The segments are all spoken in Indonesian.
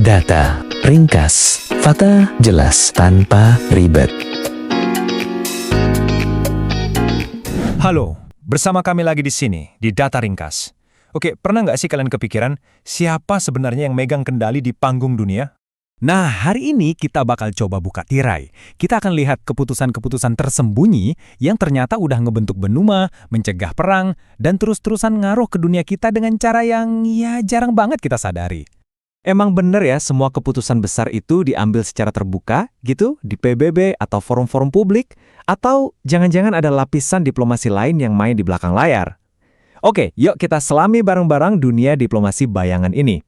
Data ringkas, fakta jelas tanpa ribet. Halo, bersama kami lagi di sini, di Data Ringkas. Oke, pernah nggak sih kalian kepikiran siapa sebenarnya yang megang kendali di panggung dunia? Nah, hari ini kita bakal coba buka tirai. Kita akan lihat keputusan-keputusan tersembunyi yang ternyata udah ngebentuk benua, mencegah perang, dan terus-terusan ngaruh ke dunia kita dengan cara yang ya jarang banget kita sadari. Emang bener ya semua keputusan besar itu diambil secara terbuka gitu di PBB atau forum-forum publik? Atau jangan-jangan ada lapisan diplomasi lain yang main di belakang layar? Oke, yuk kita selami bareng-bareng dunia diplomasi bayangan ini.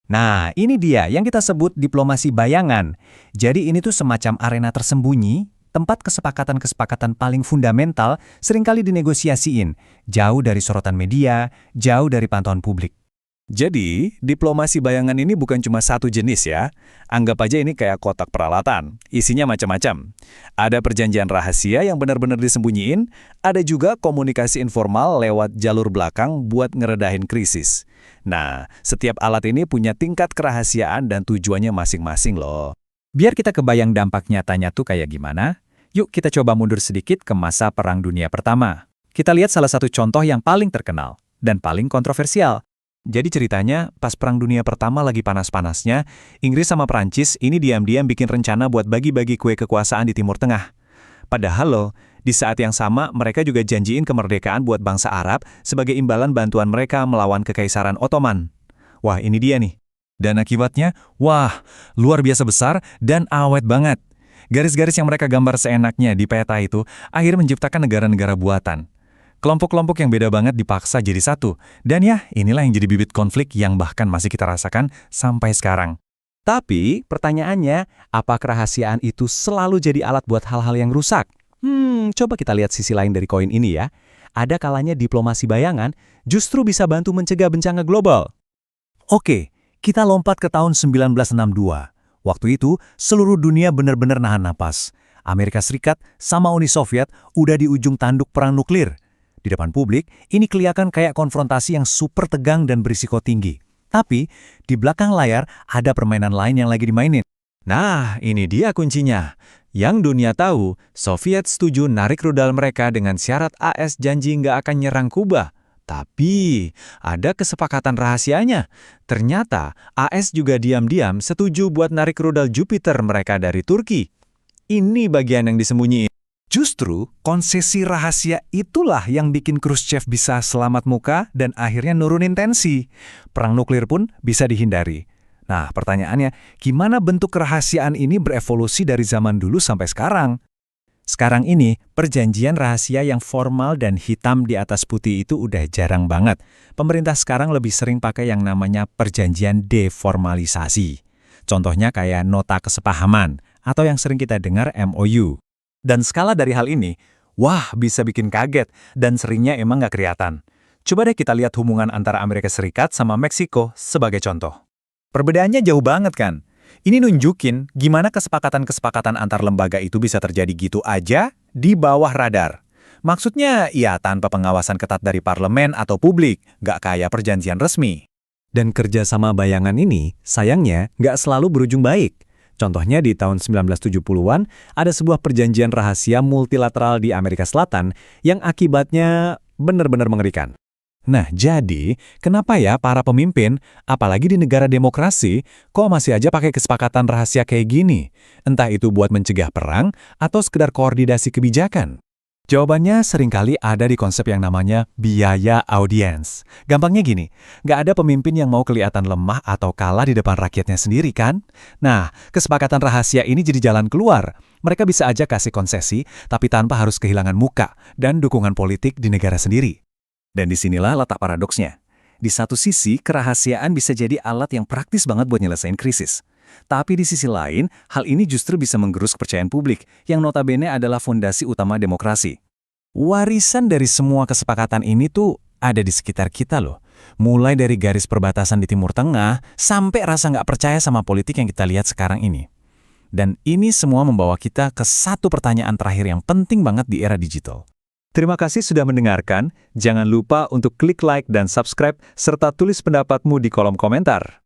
Nah, ini dia yang kita sebut diplomasi bayangan. Jadi ini tuh semacam arena tersembunyi, tempat kesepakatan-kesepakatan paling fundamental seringkali dinegosiasiin, jauh dari sorotan media, jauh dari pantauan publik. Jadi, diplomasi bayangan ini bukan cuma satu jenis ya. Anggap aja ini kayak kotak peralatan. Isinya macam-macam. Ada perjanjian rahasia yang benar-benar disembunyiin, ada juga komunikasi informal lewat jalur belakang buat ngeredahin krisis. Nah, setiap alat ini punya tingkat kerahasiaan dan tujuannya masing-masing loh. Biar kita kebayang dampak nyatanya tuh kayak gimana, yuk kita coba mundur sedikit ke masa Perang Dunia Pertama. Kita lihat salah satu contoh yang paling terkenal dan paling kontroversial. Jadi ceritanya, pas Perang Dunia Pertama lagi panas-panasnya, Inggris sama Prancis ini diam-diam bikin rencana buat bagi-bagi kue kekuasaan di Timur Tengah. Padahal loh, di saat yang sama mereka juga janjiin kemerdekaan buat bangsa Arab sebagai imbalan bantuan mereka melawan Kekaisaran Ottoman. Wah, ini dia nih. Dan akibatnya, wah, luar biasa besar dan awet banget. Garis-garis yang mereka gambar seenaknya di peta itu akhirnya menciptakan negara-negara buatan. Kelompok-kelompok yang beda banget dipaksa jadi satu. Dan ya, inilah yang jadi bibit konflik yang bahkan masih kita rasakan sampai sekarang. Tapi, pertanyaannya, apa kerahasiaan itu selalu jadi alat buat hal-hal yang rusak? Coba kita lihat sisi lain dari koin ini ya. Ada kalanya diplomasi bayangan justru bisa bantu mencegah bencana global. Oke, kita lompat ke tahun 1962. Waktu itu, seluruh dunia benar-benar nahan napas. Amerika Serikat sama Uni Soviet udah di ujung tanduk perang nuklir. Di depan publik, ini kelihatan kayak konfrontasi yang super tegang dan berisiko tinggi. Tapi, di belakang layar ada permainan lain yang lagi dimainin. Nah, ini dia kuncinya. Yang dunia tahu, Soviet setuju narik rudal mereka dengan syarat AS janji nggak akan nyerang Kuba. Tapi, ada kesepakatan rahasianya. Ternyata, AS juga diam-diam setuju buat narik rudal Jupiter mereka dari Turki. Ini bagian yang disembunyiin. Justru, konsesi rahasia itulah yang bikin Khrushchev bisa selamat muka dan akhirnya nurunin tensi. Perang nuklir pun bisa dihindari. Nah, pertanyaannya, gimana bentuk kerahasiaan ini berevolusi dari zaman dulu sampai sekarang? Sekarang ini, perjanjian rahasia yang formal dan hitam di atas putih itu udah jarang banget. Pemerintah sekarang lebih sering pakai yang namanya perjanjian deformalisasi. Contohnya kayak nota kesepahaman, atau yang sering kita dengar MOU. Dan skala dari hal ini, wah bisa bikin kaget dan seringnya emang nggak kelihatan. Coba deh kita lihat hubungan antara Amerika Serikat sama Meksiko sebagai contoh. Perbedaannya jauh banget kan? Ini nunjukin gimana kesepakatan-kesepakatan antar lembaga itu bisa terjadi gitu aja di bawah radar. Maksudnya ya tanpa pengawasan ketat dari parlemen atau publik, nggak kayak perjanjian resmi. Dan kerjasama bayangan ini, sayangnya nggak selalu berujung baik. Contohnya di tahun 1970-an, ada sebuah perjanjian rahasia multilateral di Amerika Selatan yang akibatnya benar-benar mengerikan. Nah, jadi, kenapa ya para pemimpin, apalagi di negara demokrasi, kok masih aja pakai kesepakatan rahasia kayak gini? Entah itu buat mencegah perang atau sekedar koordinasi kebijakan. Jawabannya seringkali ada di konsep yang namanya biaya audiens. Gampangnya gini, nggak ada pemimpin yang mau kelihatan lemah atau kalah di depan rakyatnya sendiri kan? Nah, kesepakatan rahasia ini jadi jalan keluar. Mereka bisa aja kasih konsesi, tapi tanpa harus kehilangan muka dan dukungan politik di negara sendiri. Dan disinilah letak paradoksnya. Di satu sisi, kerahasiaan bisa jadi alat yang praktis banget buat nyelesain krisis. Tapi di sisi lain, hal ini justru bisa menggerus kepercayaan publik, yang notabene adalah fondasi utama demokrasi. Warisan dari semua kesepakatan ini tuh ada di sekitar kita loh. Mulai dari garis perbatasan di Timur Tengah, sampai rasa nggak percaya sama politik yang kita lihat sekarang ini. Dan ini semua membawa kita ke satu pertanyaan terakhir yang penting banget di era digital. Terima kasih sudah mendengarkan. Jangan lupa untuk klik like dan subscribe, serta tulis pendapatmu di kolom komentar.